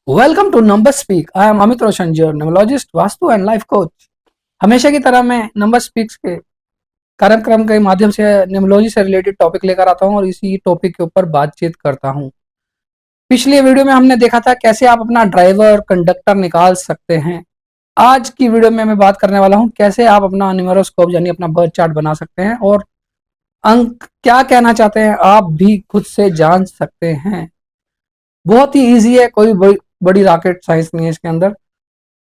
Welcome to number speak. I am Amit Roshan, your numerologist, vastu and life coach. हमेशा की तरह मैं नंबर स्पीक्स के कार्यक्रम के माध्यम से न्यूमरोलॉजी से रिलेटेड टॉपिक लेकर आता हूं और इसी टॉपिक के ऊपर बातचीत करता हूं। पिछली वीडियो में हमने देखा था कैसे आप अपना ड्राइवर कंडक्टर निकाल सकते हैं। आज की वीडियो में मैं बात करने वाला हूं कैसे आप अपना न्यूमेरोस्कोप यानी अपना बर्थ चार्ट बना सकते हैं और अंक क्या कहना चाहते हैं आप भी खुद से जान सकते हैं। बहुत ही ईजी है, कोई बड़ी रॉकेट साइंस नहीं है इसके अंदर।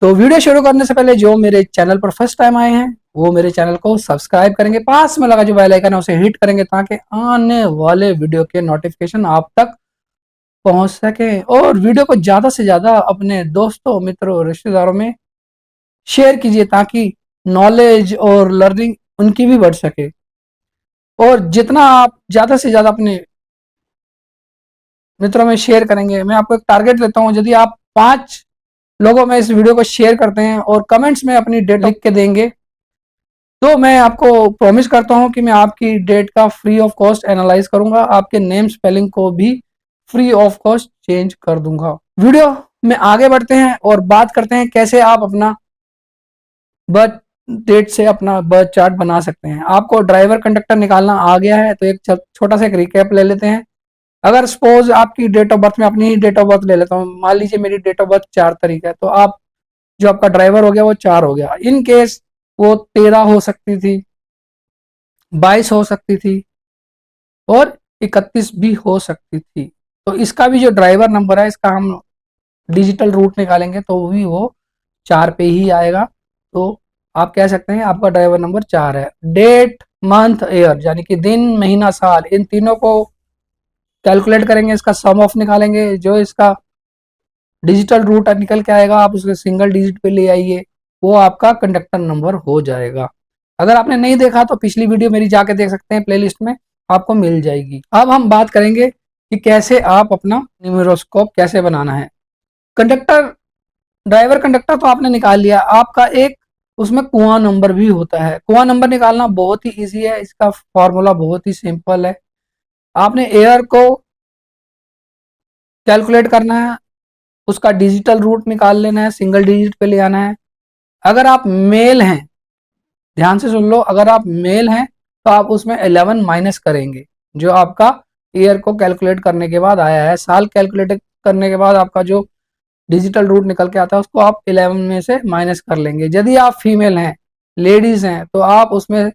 तो वीडियो शुरू करने से पहले जो मेरे चैनल पर फर्स्ट टाइम आए हैं वो मेरे चैनल को सब्सक्राइब करेंगे, पास में लगा जो बेल आइकन है उसे हिट करेंगे ताकि आने वाले वीडियो के नोटिफिकेशन आप तक पहुंच सके। और वीडियो को ज्यादा से ज्यादा अपने दोस्तों, मित्रों, रिश्तेदारों में शेयर कीजिए ताकि नॉलेज और लर्निंग उनकी भी बढ़ सके। और जितना आप ज्यादा से ज्यादा अपने मित्रों में शेयर करेंगे, मैं आपको एक टारगेट देता हूं, यदि आप 5 लोगों में इस वीडियो को शेयर करते हैं और कमेंट्स में अपनी डेट लिख के देंगे तो मैं आपको प्रॉमिस करता हूं कि मैं आपकी डेट का फ्री ऑफ कॉस्ट एनालाइज करूंगा, आपके नेम स्पेलिंग को भी फ्री ऑफ कॉस्ट चेंज कर दूंगा। वीडियो में आगे बढ़ते हैं और बात करते हैं कैसे आप अपना बर्थ डेट से अपना बर्थ चार्ट बना सकते हैं। आपको ड्राइवर कंडक्टर निकालना आ गया है तो एक छोटा सा एक रिकैप ले लेते हैं। अगर सपोज आपकी डेट ऑफ बर्थ में अपनी ही डेट ऑफ बर्थ ले लेता हूँ, मान लीजिए मेरी डेट ऑफ बर्थ 4 तारीख है, तो आप जो आपका ड्राइवर हो गया वो 4 हो गया। इन केस वो 13 हो सकती थी, 22 हो सकती थी और 31 भी हो सकती थी। तो इसका भी जो ड्राइवर नंबर है इसका हम डिजिटल रूट निकालेंगे तो भी वो 4 पे ही आएगा। तो आप कह सकते हैं आपका ड्राइवर नंबर 4 है। डेट, मंथ, ईयर यानी कि दिन, महीना, साल, इन तीनों को कैलकुलेट करेंगे, इसका सम ऑफ निकालेंगे। जो इसका डिजिटल रूट निकल के आएगा आप उसके सिंगल डिजिट पे ले आइए, वो आपका कंडक्टर नंबर हो जाएगा। अगर आपने नहीं देखा तो पिछली वीडियो मेरी जाके देख सकते हैं, प्लेलिस्ट में आपको मिल जाएगी। अब हम बात करेंगे कि कैसे आप अपना न्यूमेरोस्कोप कैसे बनाना है। कंडक्टर, ड्राइवर कंडक्टर तो आपने निकाल लिया, आपका एक उसमें कुआं नंबर भी होता है। कुआं नंबर निकालना बहुत ही ईजी है, इसका फॉर्मूला बहुत ही सिंपल है। आपने एयर को कैलकुलेट करना है, उसका डिजिटल रूट निकाल लेना है, सिंगल डिजिट पे ले आना है। अगर आप मेल हैं, ध्यान से सुन लो, अगर आप मेल हैं तो आप उसमें 11 माइनस करेंगे जो आपका ईयर को कैलकुलेट करने के बाद आया है। साल कैलकुलेट करने के बाद आपका जो डिजिटल रूट निकल के आता है उसको आप 11 में से माइनस कर लेंगे। यदि आप फीमेल हैं, लेडीज हैं, तो आप उसमें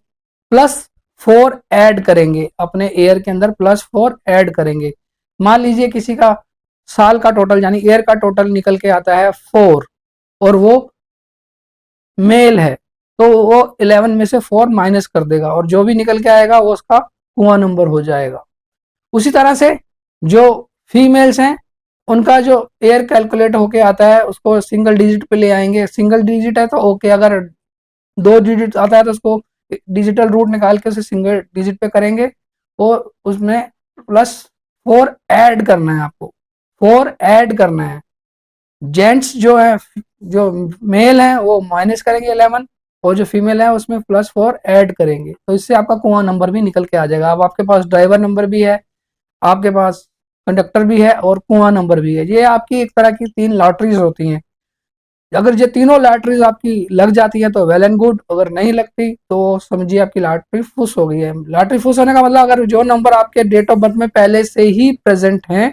+4 ऐड करेंगे, अपने ईयर के अंदर +4 ऐड करेंगे। मान लीजिए किसी का साल का टोटल यानी ईयर का टोटल निकल के आता है 4 और वो मेल है, तो वो 11 में से 4 माइनस कर देगा और जो भी निकल के आएगा वो उसका कुआं नंबर हो जाएगा। उसी तरह से जो फीमेल्स हैं उनका जो एयर कैलकुलेट होके आता है उसको सिंगल डिजिट पे ले आएंगे। सिंगल डिजिट है तो ओके, अगर 2 डिजिट आता है तो उसको डिजिटल रूट निकाल के उसे सिंगल डिजिट पे करेंगे और उसमें +4 ऐड करना है, आपको 4 ऐड करना है। जेंट्स जो है, जो मेल है वो माइनस करेंगे 11 और जो फीमेल है उसमें +4 ऐड करेंगे, तो इससे आपका कुआं नंबर भी निकल के आ जाएगा। अब आपके पास ड्राइवर नंबर भी है, आपके पास कंडक्टर भी है और कुआं नंबर भी है। ये आपकी एक तरह की 3 लॉटरीज होती हैं। अगर ये तीनों लॉटरीज आपकी लग जाती है तो वेल एंड गुड, अगर नहीं लगती तो समझिए आपकी लॉटरी फुस हो गई है। लॉटरी फुस होने का मतलब अगर जो नंबर आपके डेट ऑफ बर्थ में पहले से ही प्रेजेंट हैं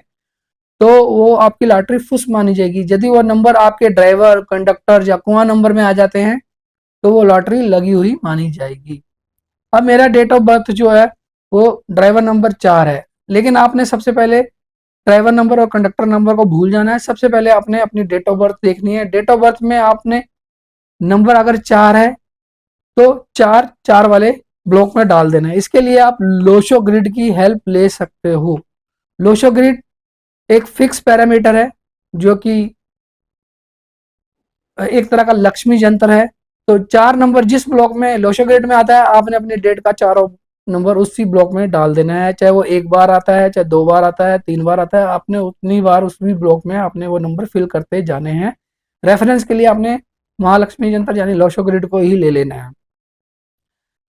तो वो आपकी लॉटरी फुस मानी जाएगी। यदि वो नंबर आपके ड्राइवर, कंडक्टर या कुआं नंबर में आ जाते हैं तो वो लॉटरी लगी हुई मानी जाएगी। अब मेरा डेट ऑफ बर्थ जो है वो ड्राइवर नंबर 4 है, लेकिन आपने सबसे पहले ड्राइवर नंबर और कंडक्टर नंबर को भूल जाना है। सबसे पहले आपने अपनी डेट ऑफ बर्थ देखनी है। डेट ऑफ बर्थ में आपने नंबर अगर 4 है तो 4 4 वाले ब्लॉक में डाल देना है। इसके लिए आप लोशो ग्रिड की हेल्प ले सकते हो। लोशो ग्रिड एक फिक्स पैरामीटर है जो कि एक तरह का लक्ष्मी यंत्र है। तो 4 नंबर जिस ब्लॉक में लोशो ग्रिड में आता है आपने अपनी डेट का चारों नंबर उसी ब्लॉक में डाल देना है, चाहे वो 1 बार आता है, चाहे 2 बार आता है, 3 बार आता है, आपने उतनी बार उसी ब्लॉक में आपने वो नंबर फिल करते जाने हैं। रेफरेंस के लिए आपने महालक्ष्मी यंत्र यानी लोशो ग्रिड को ही ले लेना है।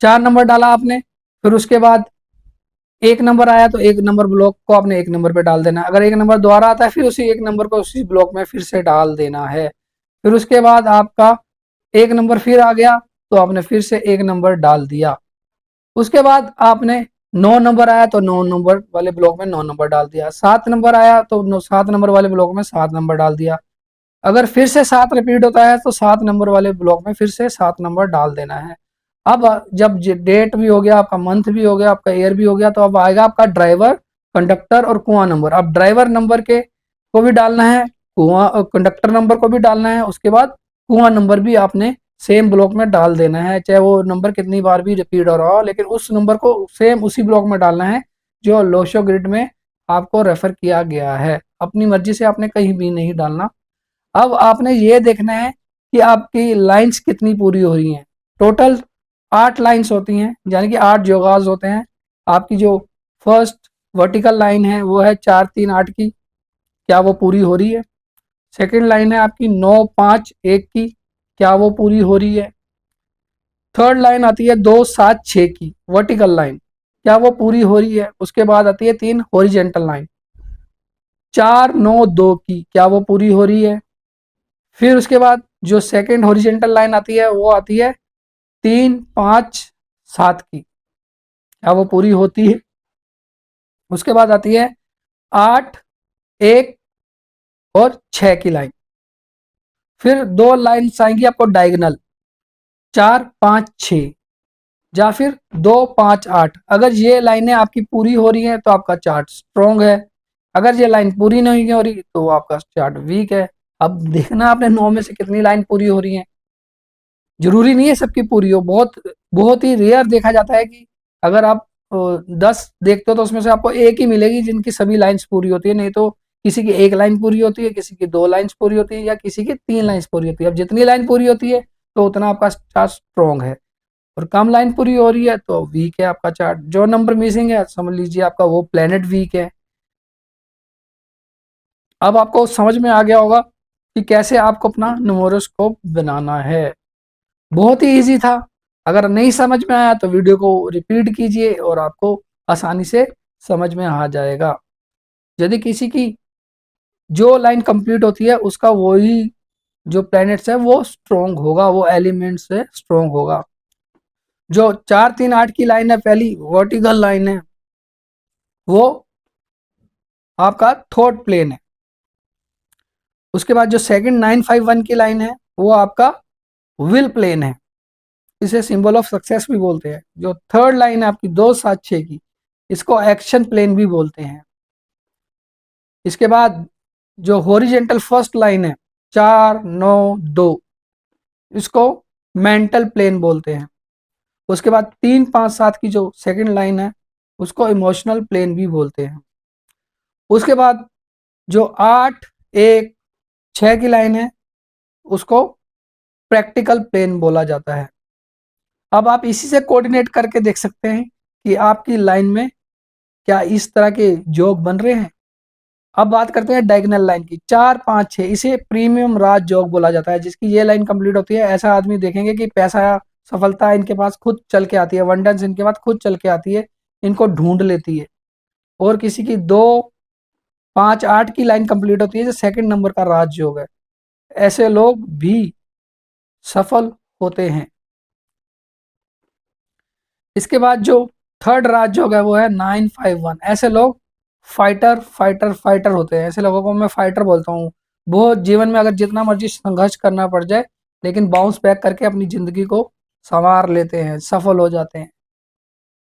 4 नंबर डाला आपने, फिर उसके बाद एक नंबर आया तो एक नंबर ब्लॉक को आपने एक नंबर पे डाल देना है। अगर एक नंबर दोबारा आता है फिर उसी एक नंबर को उसी ब्लॉक में फिर से डाल देना है। फिर उसके बाद आपका एक नंबर फिर आ गया तो आपने फिर से एक नंबर डाल दिया। उसके बाद आपने 9 नंबर आया तो 9 नंबर वाले ब्लॉक में 9 नंबर डाल दिया। 7 नंबर आया तो 7 नंबर वाले ब्लॉक में 7 नंबर डाल दिया। अगर फिर से 7 रिपीट होता है तो 7 नंबर वाले ब्लॉक में फिर से 7 नंबर डाल देना है। अब जब डेट भी हो गया, आपका मंथ भी हो गया, आपका ईयर भी हो गया, तो अब आएगा आपका ड्राइवर, कंडक्टर और कुआं नंबर। अब ड्राइवर नंबर के को भी डालना है, कुआं कंडक्टर नंबर को भी डालना है, उसके बाद कुआं नंबर भी आपने सेम ब्लॉक में डाल देना है। चाहे वो नंबर कितनी बार भी रिपीट हो रहा हो, लेकिन उस नंबर को सेम उसी ब्लॉक में डालना है जो लोशो ग्रिड में आपको रेफर किया गया है। अपनी मर्जी से आपने कहीं भी नहीं डालना। अब आपने ये देखना है कि आपकी लाइंस कितनी पूरी हो रही हैं। टोटल 8 लाइंस होती हैं, यानी कि 8 जोगाज होते हैं। आपकी जो फर्स्ट वर्टिकल लाइन है वो है 4 3 8 की, क्या वो पूरी हो रही है। सेकंड लाइन है आपकी 9 5 1 की, क्या वो पूरी हो रही है। थर्ड लाइन आती है 2 7 6 की वर्टिकल लाइन, क्या वो पूरी हो रही है। उसके बाद आती है 3 हॉरिजेंटल लाइन, 4 9 2 की, क्या वो पूरी हो रही है। फिर उसके बाद जो सेकंड हॉरिजेंटल लाइन आती है वो आती है 3 5 7 की, क्या वो पूरी होती है। उसके बाद आती है 8 1 और 6 की लाइन। फिर 2 लाइन्स आएंगी आपको डायगोनल, 4 5 6, या फिर 2 5 8। अगर ये लाइनें आपकी पूरी हो रही हैं तो आपका चार्ट स्ट्रॉन्ग है, अगर ये लाइन पूरी नहीं हो रही तो आपका चार्ट वीक है। अब देखना आपने 9 में से कितनी लाइन पूरी हो रही है। जरूरी नहीं है सबकी पूरी हो, बहुत बहुत ही रेयर देखा जाता है कि अगर आप 10 देखते हो तो उसमें से आपको एक ही मिलेगी जिनकी सभी लाइंस पूरी होती है, नहीं तो किसी की एक लाइन पूरी होती है, किसी की 2 लाइंस पूरी होती है, या किसी की 3 लाइंस पूरी होती है। अब जितनी लाइन पूरी होती है तो उतना आपका चार्ट स्ट्रॉन्ग है, और कम लाइन पूरी हो रही है तो वीक है आपका चार्ट। जो नंबर मिसिंग है समझ लीजिए आपका वो प्लेनेट वीक है। अब आपको समझ में आ गया होगा कि कैसे आपको अपना न्यूमेरोस्कोप बनाना है। बहुत ही इजी था। अगर नहीं समझ में आया तो वीडियो को रिपीट कीजिए और आपको आसानी से समझ में आ जाएगा। यदि किसी की जो लाइन कंप्लीट होती है उसका वही जो प्लैनेट्स है वो स्ट्रोंग होगा, वो एलिमेंट से स्ट्रोंग होगा। जो 4 3 8 की लाइन है, पहली वर्टिकल लाइन है, वो आपका थॉट प्लेन है। उसके बाद जो सेकंड 951 की लाइन है वो आपका विल प्लेन है, इसे सिंबल ऑफ सक्सेस भी बोलते हैं। जो थर्ड लाइन है आपकी 2 7 6 की, इसको एक्शन प्लेन भी बोलते हैं। इसके बाद जो हॉरिजेंटल फर्स्ट लाइन है 4 9 2, इसको मेंटल प्लेन बोलते हैं। उसके बाद 3 5 7 की जो सेकंड लाइन है उसको इमोशनल प्लेन भी बोलते हैं। उसके बाद जो 8 1 6 की लाइन है उसको प्रैक्टिकल प्लेन बोला जाता है। अब आप इसी से कोऑर्डिनेट करके देख सकते हैं कि आपकी लाइन में क्या इस तरह के जोग बन रहे हैं। अब बात करते हैं डायगोनल लाइन की, 4 5 6, इसे प्रीमियम राज जोग बोला जाता है। जिसकी ये लाइन कंप्लीट होती है ऐसा आदमी देखेंगे कि पैसा सफलता इनके पास खुद चल के आती है, अबंडेंस इनके पास खुद चल के आती है, इनको ढूंढ लेती है। और किसी की 2 5 8 की लाइन कंप्लीट होती है जो सेकंड नंबर का राज योग है, ऐसे लोग भी सफल होते हैं। इसके बाद जो थर्ड राज योग है वो है 951। ऐसे लोग फाइटर फाइटर फाइटर होते हैं, ऐसे लोगों को मैं फाइटर बोलता हूँ। वो जीवन में अगर जितना मर्जी संघर्ष करना पड़ जाए लेकिन बाउंस बैक करके अपनी जिंदगी को संवार लेते हैं, सफल हो जाते हैं।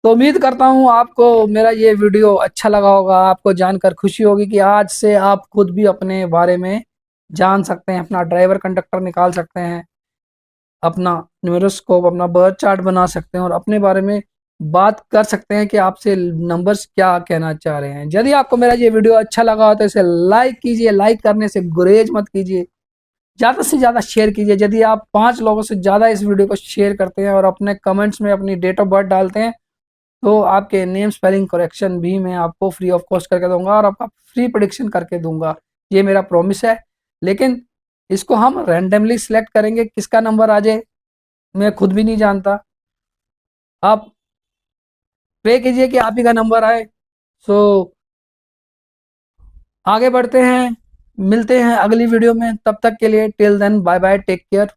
तो उम्मीद करता हूँ आपको मेरा ये वीडियो अच्छा लगा होगा, आपको जानकर खुशी होगी कि आज से आप खुद भी अपने बारे में जान सकते हैं, अपना ड्राइवर कंडक्टर निकाल सकते हैं, अपना न्यूमेरोस्कोप, अपना बर्थ चार्ट बना सकते हैं, और अपने बारे में बात कर सकते हैं कि आपसे नंबर्स क्या कहना चाह रहे हैं। यदि आपको मेरा ये वीडियो अच्छा लगा हो तो इसे लाइक कीजिए, लाइक करने से गुरेज मत कीजिए, ज़्यादा से ज़्यादा शेयर कीजिए। यदि आप 5 लोगों से ज़्यादा इस वीडियो को शेयर करते हैं और अपने कमेंट्स में अपनी डेट ऑफ बर्थ डालते हैं तो आपके नेम स्पेलिंग करेक्शन भी मैं आपको फ्री ऑफ कॉस्ट करके दूंगा और आपका फ्री प्रेडिक्शन करके दूंगा, ये मेरा प्रॉमिस है। लेकिन इसको हम रैंडमली सिलेक्ट करेंगे, किसका नंबर आ जाए मैं खुद भी नहीं जानता। आप प्रे कीजिए कि आप ही का नंबर आए सो आगे बढ़ते हैं, मिलते हैं अगली वीडियो में, तब तक के लिए till then bye bye, take care.